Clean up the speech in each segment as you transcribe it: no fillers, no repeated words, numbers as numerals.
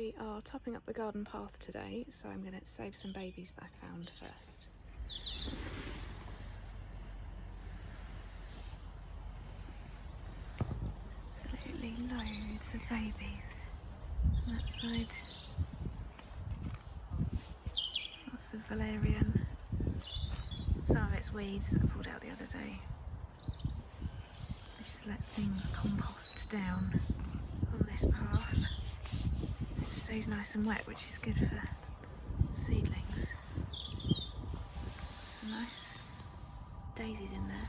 We are topping up the garden path today, so I'm going to save some babies that I found first. Absolutely loads of babies on that side. Lots of valerian. Some of it's weeds that I pulled out the other day. I just let things compost down on this path. It stays nice and wet, which is good for seedlings. Some nice daisies in there.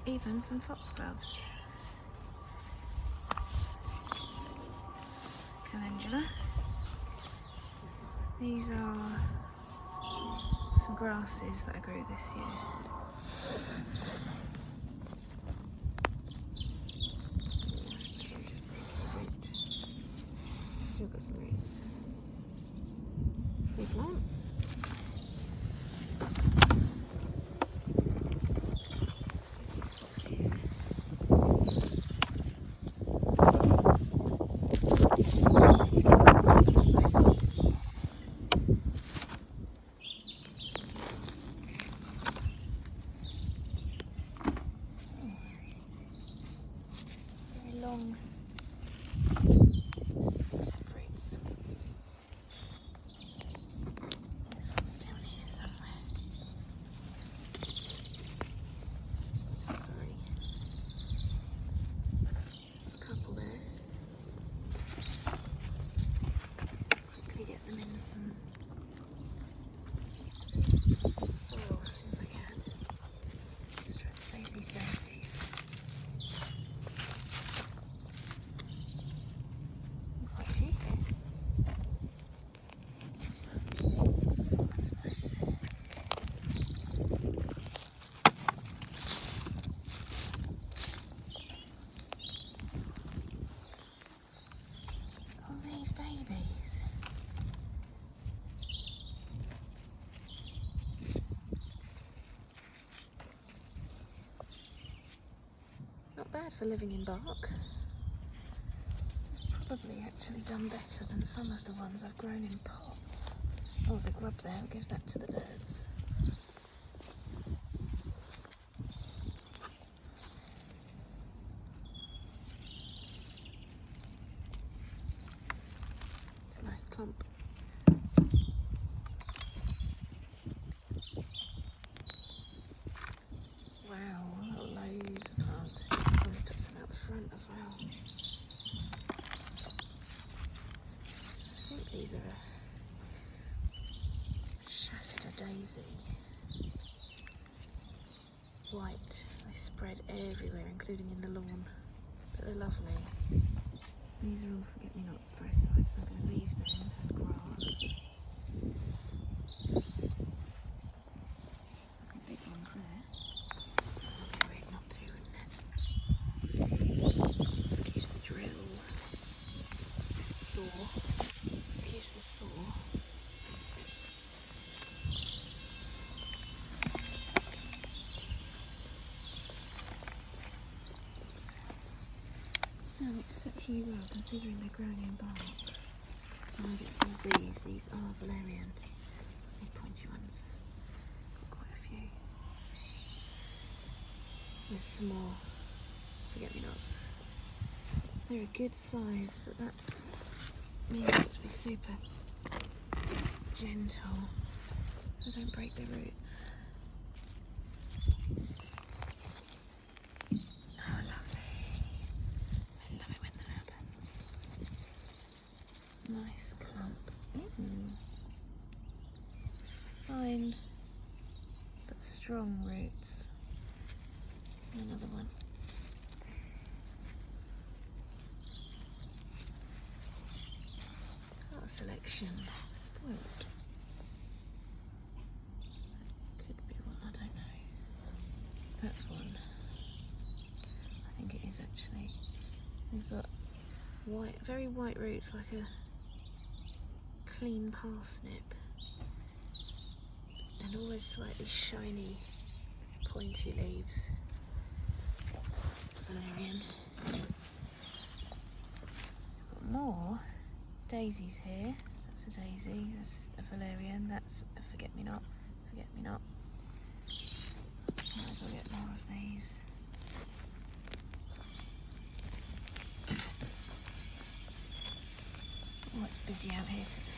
Even some foxgloves. Calendula. These are some grasses that I grew this year. Still got some roots. Free plant. These foxes. Very long. Soil as soon as I can. Just try to save these daisies. Quite a few. That's nice. Oh, these babies. Not bad for living in bark. I've probably actually done better than some of the ones I've grown in pots. Oh, the grub there, I'll give that to the birds. Nice clump. Wow, loads of plants. Probably put some out the front as well. I think these are a shasta daisy. White. They spread everywhere, including in the lawn. But they're lovely. These are all forget-me-nots both sides, so I'm going to leave them and grass. Some big ones there. Excuse the drill. Saw. Excuse the saw. Done exceptionally well considering they're growing in bark. And I get some of these. These are valerian. These pointy ones. Got quite a few. There's some more forget-me-nots. They're a good size, but that means it to be super gentle so don't break the roots. Oh, lovely. I love it when that happens. Nice clump. Fine but strong roots. Another one. Selection. Spoiled. Could be one, I don't know. That's one. I think it is actually. They've got white, very white roots, like a clean parsnip. And almost slightly shiny, pointy leaves. Valerian. more daisies here. That's a daisy, that's a valerian, that's a forget-me-not. Might as well get more of these. Oh, it's busy out here today.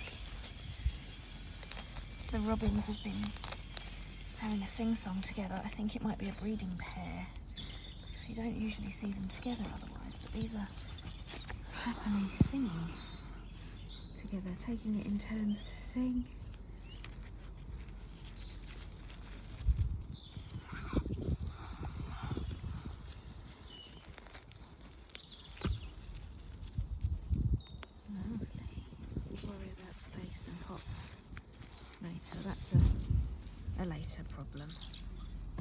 The robins have been having a sing-song together. I think it might be a breeding pair, because you don't usually see them together otherwise, but these are happily singing together, taking it in turns to sing. Lovely. Worry about space and pots later. That's a later problem.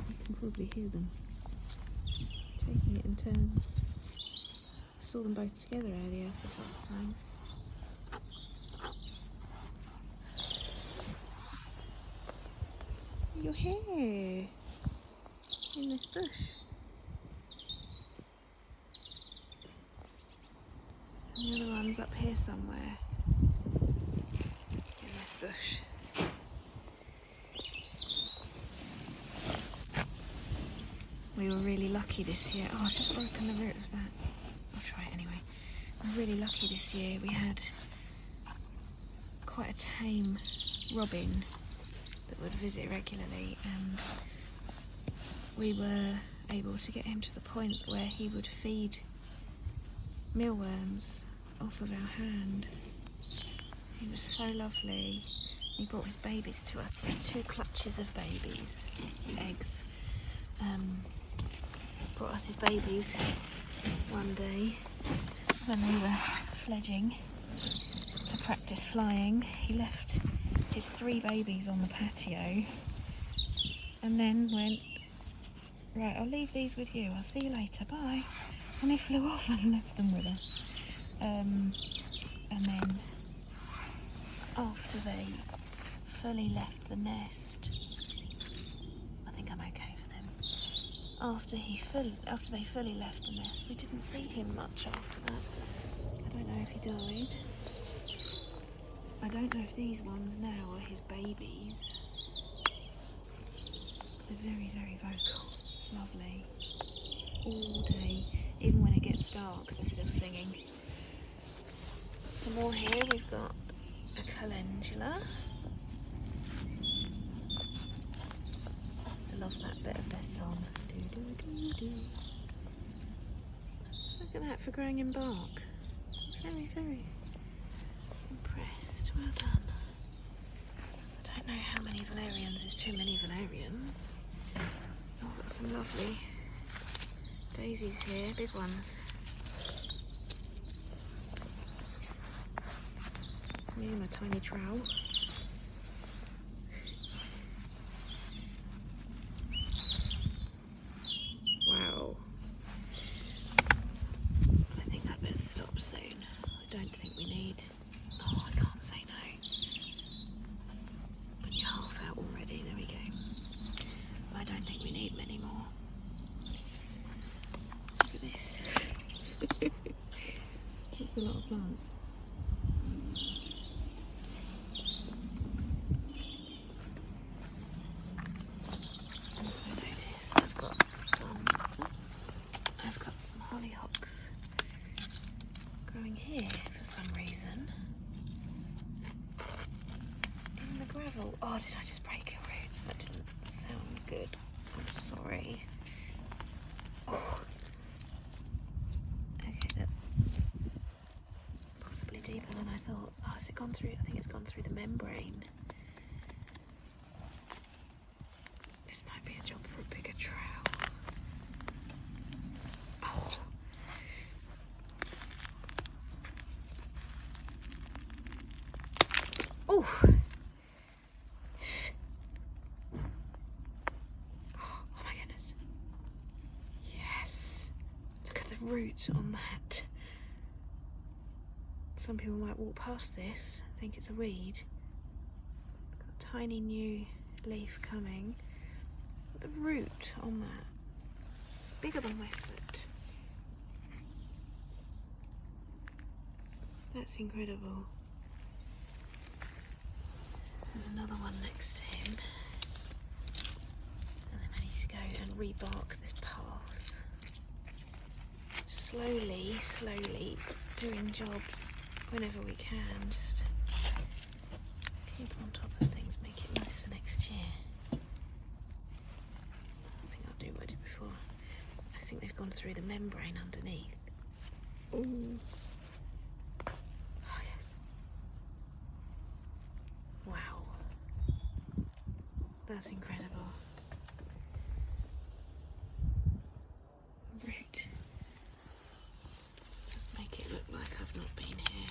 You can probably hear them taking it in turns. Saw them both together earlier for the first time. You're here in this bush. And the other one's up here somewhere in this bush. We were really lucky this year. Oh, I've just broken the root of that. I'll try it anyway. We were really lucky this year. We had quite a tame robin that would visit regularly, and we were able to get him to the point where he would feed mealworms off of our hand. He was so lovely. He brought his babies to us. He had 2 clutches of babies, eggs. Brought us his babies one day when we were fledging to practice flying. He left his 3 babies on the patio and then went, right, I'll leave these with you, I'll see you later, bye. And he flew off and left them with us. And then after they fully left the nest, I think I'm okay for them. After they fully left the nest, we didn't see him much after that. I don't know if he died. I don't know if these ones now are his babies. They're very, very vocal. It's lovely. All day, even when it gets dark, they're still singing. Some more here, we've got a calendula. I love that bit of their song. Do, do, do, do. Look at that for growing in bark. Very, very impressed. Well done. I don't know how many valerians is too many valerians. Oh, I've got some lovely daisies here, big ones. Me and my tiny trowel. Wow. I think that better stop soon. I don't think we need... Oh, I can't say no. But you're half out already, there we go. I don't think we need many more. Look at this. That's a lot of plants. Also noticed I've got some hollyhocks growing here for some reason. In the gravel. Oh, did I just break your roots? That didn't sound good. I'm sorry. Oh. Okay, that's possibly deeper than I thought. Oh, has it gone through? I think it's gone through the membrane. This might be a job for a bigger trowel. Oh. Oh. Oh my goodness. Yes. Look at the root on that. Some people might walk past this, think it's a weed. Got a tiny new leaf coming. But the root on that, it's bigger than my foot. That's incredible. There's another one next to him. And then I need to go and rebark this path. Slowly doing jobs whenever we can, just keep on top of things, make it nice for next year. I think I'll do what I did before. I think they've gone through the membrane underneath. Ooh. Oh, yeah. Wow. That's incredible. Root. Just make it look like I've not been here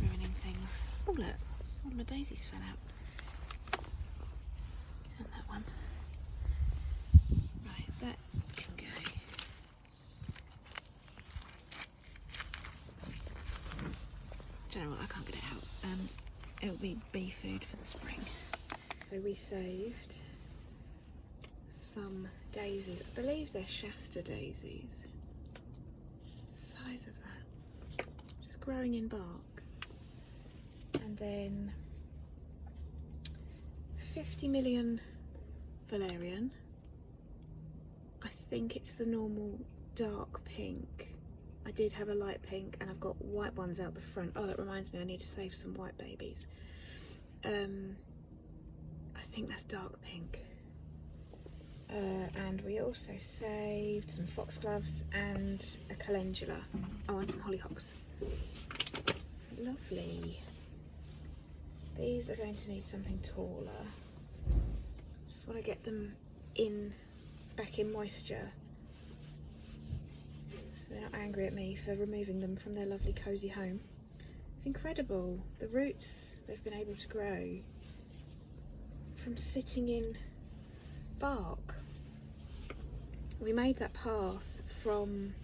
ruining things. Oh look, one of my daisies fell out. And that one. Right, that can go. Don't know what, I can't get it out. And it'll be bee food for the spring. So we saved some daisies. I believe they're shasta daisies. Size of that. Just growing in bark. And then 50 million valerian. I think it's the normal dark pink. I did have a light pink and I've got white ones out the front. Oh, that reminds me, I need to save some white babies. I think that's dark pink. And we also saved some foxgloves and a calendula. Oh, and some hollyhocks. Lovely. These are going to need something taller. Just want to get them back in moisture, so they're not angry at me for removing them from their lovely cosy home. It's incredible, the roots they've been able to grow from sitting in bark. We made that path from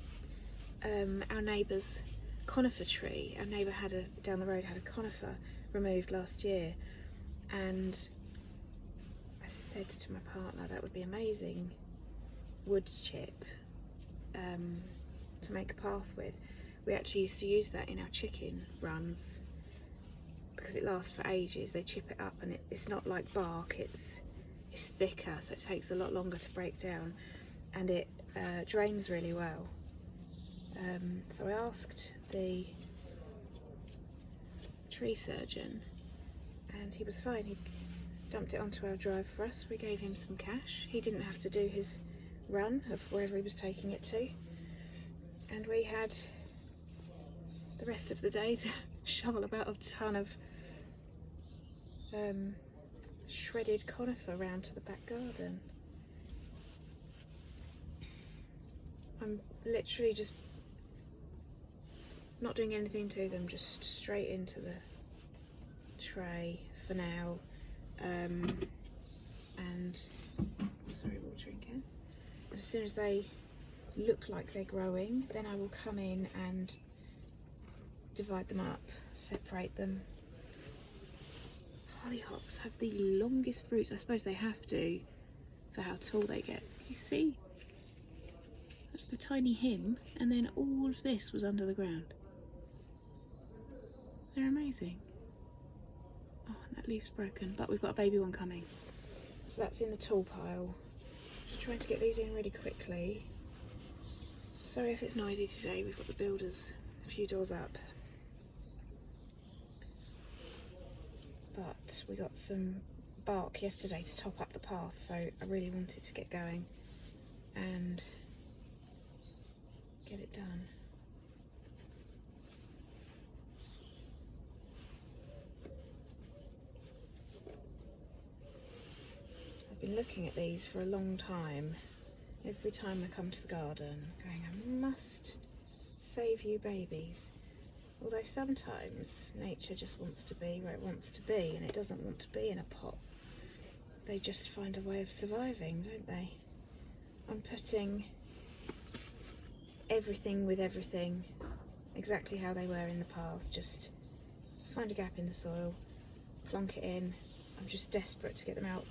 our neighbour's conifer tree. Our neighbour down the road had a conifer removed last year, and I said to my partner that would be amazing wood chip to make a path with. We actually used to use that in our chicken runs because it lasts for ages. They chip it up and it's not like bark, it's thicker, so it takes a lot longer to break down, and it drains really well. So I asked the tree surgeon and he was fine. He dumped it onto our drive for us. We gave him some cash. He didn't have to do his run of wherever he was taking it to, and we had the rest of the day to shovel about a ton of shredded conifer around to the back garden. I'm literally just not doing anything to them, just straight into the tray for now. And sorry, watering can. And as soon as they look like they're growing, then I will come in and divide them up, separate them. Hollyhocks have the longest roots. I suppose they have to for how tall they get. You see? That's the tiny him, and then all of this was under the ground. They're amazing. Oh, that leaf's broken, but we've got a baby one coming. So that's in the tall pile. Just trying to get these in really quickly. Sorry if it's noisy today, we've got the builders a few doors up. But we got some bark yesterday to top up the path, so I really wanted to get going and get it done. I've been looking at these for a long time. Every time I come to the garden, going, I must save you babies. Although sometimes nature just wants to be where it wants to be, and it doesn't want to be in a pot. They just find a way of surviving, don't they? I'm putting everything with everything exactly how they were in the path. Just find a gap in the soil, plonk it in. I'm just desperate to get them out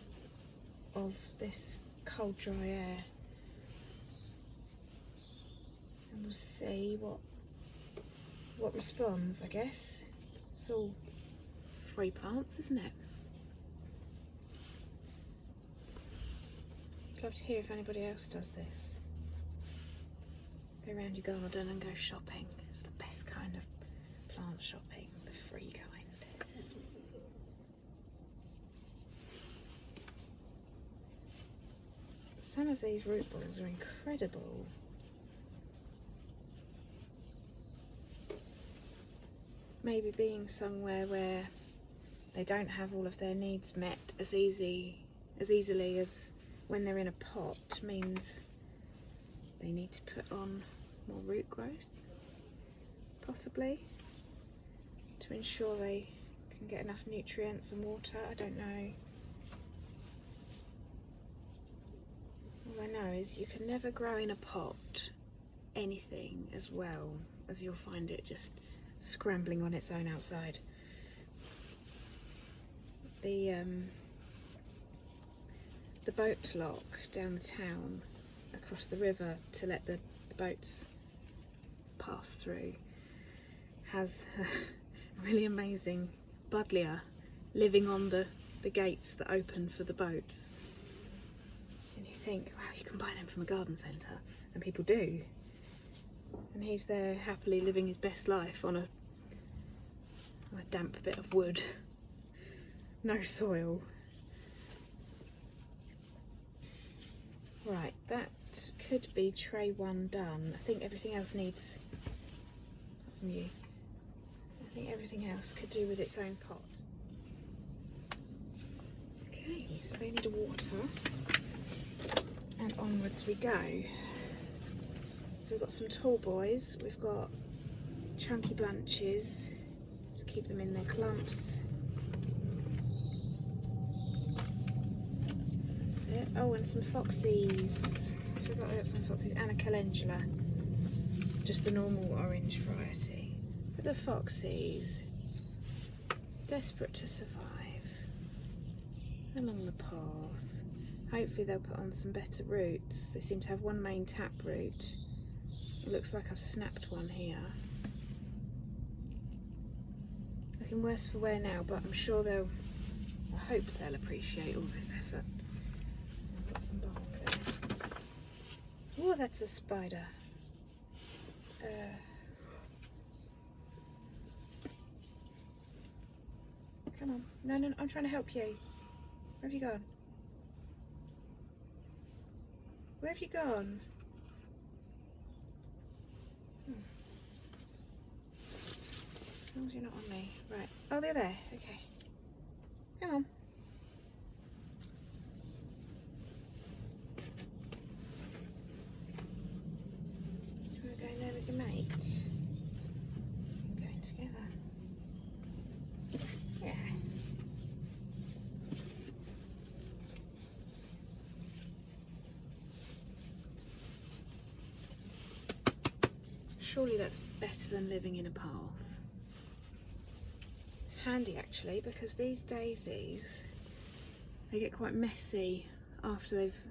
of this cold, dry air. And we'll see what what responds, I guess. It's all free plants, isn't it? I'd love to hear if anybody else does this. Go around your garden and go shopping. It's the best kind of plant shopping, the free kind. Some of these root balls are incredible. Maybe being somewhere where they don't have all of their needs met as easily as when they're in a pot means they need to put on more root growth, possibly, to ensure they can get enough nutrients and water. I don't know. All I know is you can never grow in a pot anything as well as you'll find it just scrambling on its own outside. The boat lock down the town across the river to let the boats pass through has a really amazing buddleia living on the gates that open for the boats. And you think, wow, you can buy them from a garden centre, and people do. And he's there happily living his best life on a damp bit of wood, no soil. Right, that could be tray 1 done. I think everything else needs I think everything else could do with its own pot. Okay, so they need a water, and onwards we go. So we've got some tall boys, we've got chunky bunches to keep them in their clumps. That's it. Oh, and some foxies. I forgot I got some foxies and a calendula. Just the normal orange variety. But the foxies, desperate to survive along the path. Hopefully they'll put on some better roots. They seem to have one main tap root. It looks like I've snapped one here. Looking worse for wear now, but I'm sure I hope they'll appreciate all this effort. I've got some bark there. Oh, that's a spider. Come on. No, I'm trying to help you. Where have you gone? Where have you gone? As long as you're not on me. Right. Oh, they're there. Okay. Come on. Do you want to go in there with your mate? You're going together. Yeah. Surely that's better than living in a path. It's handy actually, because these daisies, they get quite messy after they've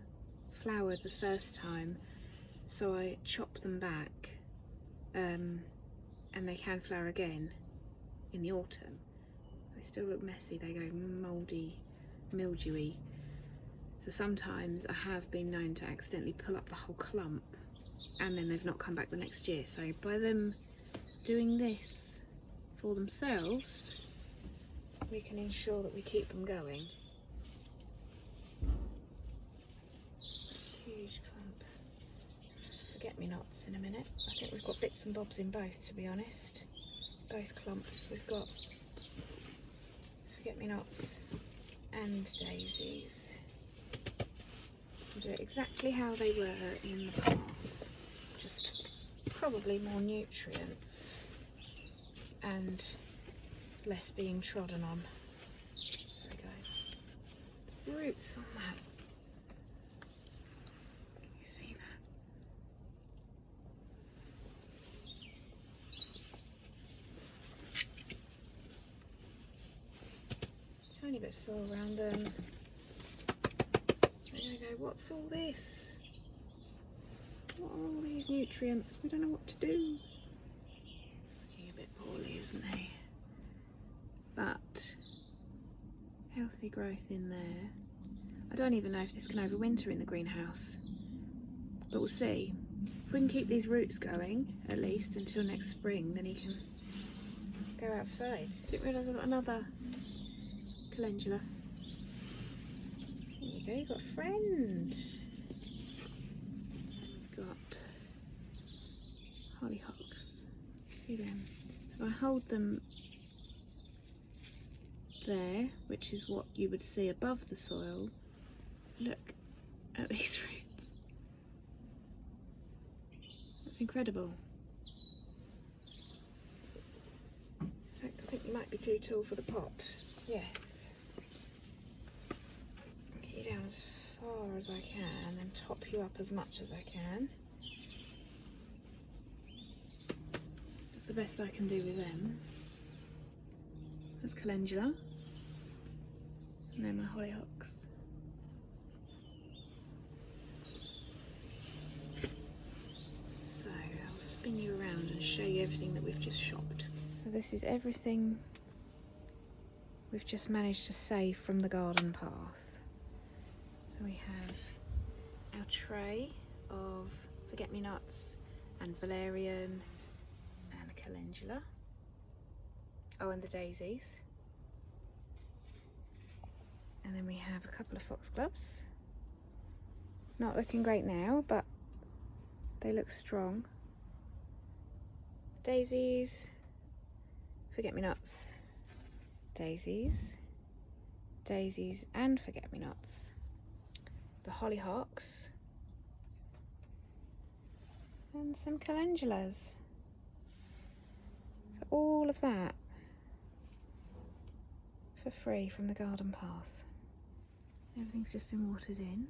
flowered the first time, so I chop them back and they can flower again in the autumn. They still look messy, they go mouldy, mildewy. So sometimes I have been known to accidentally pull up the whole clump and then they've not come back the next year. So by them doing this for themselves, we can ensure that we keep them going. Huge clump. Forget-me-nots in a minute. I think we've got bits and bobs in both, to be honest. Both clumps. We've got forget-me-nots and daisies. We'll do it exactly how they were in the path. Just probably more nutrients and less being trodden on. Sorry guys. The roots on that. Can you see that? Tiny bit of soil around them. There we go. What's all this? What are all these nutrients? We don't know what to do. Looking a poorly, isn't he? But healthy growth in there. I don't even know if this can overwinter in the greenhouse, but we'll see. If we can keep these roots going, at least until next spring, then he can go outside. Didn't realise I've got another calendula. There you go, you've got a friend. We've got hollyhocks. See them? So if I hold them there, which is what you would see above the soil, look at these roots. That's incredible. In fact, I think you might be too tall for the pot. Yes. Get you down as far as I can and top you up as much as I can. That's the best I can do with them. There's calendula. And then my hollyhocks. So I'll spin you around and show you everything that we've just shopped. So this is everything we've just managed to save from the garden path. So we have our tray of forget-me-nots and valerian and a calendula. Oh, and the daisies. And then we have a couple of foxgloves. Not looking great now, but they look strong. Daisies, forget-me-nots, daisies, daisies and forget-me-nots. The hollyhocks. And some calendulas. So all of that for free from the garden path. Everything's just been watered in.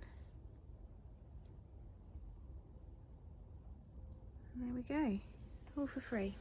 And there we go, all for free.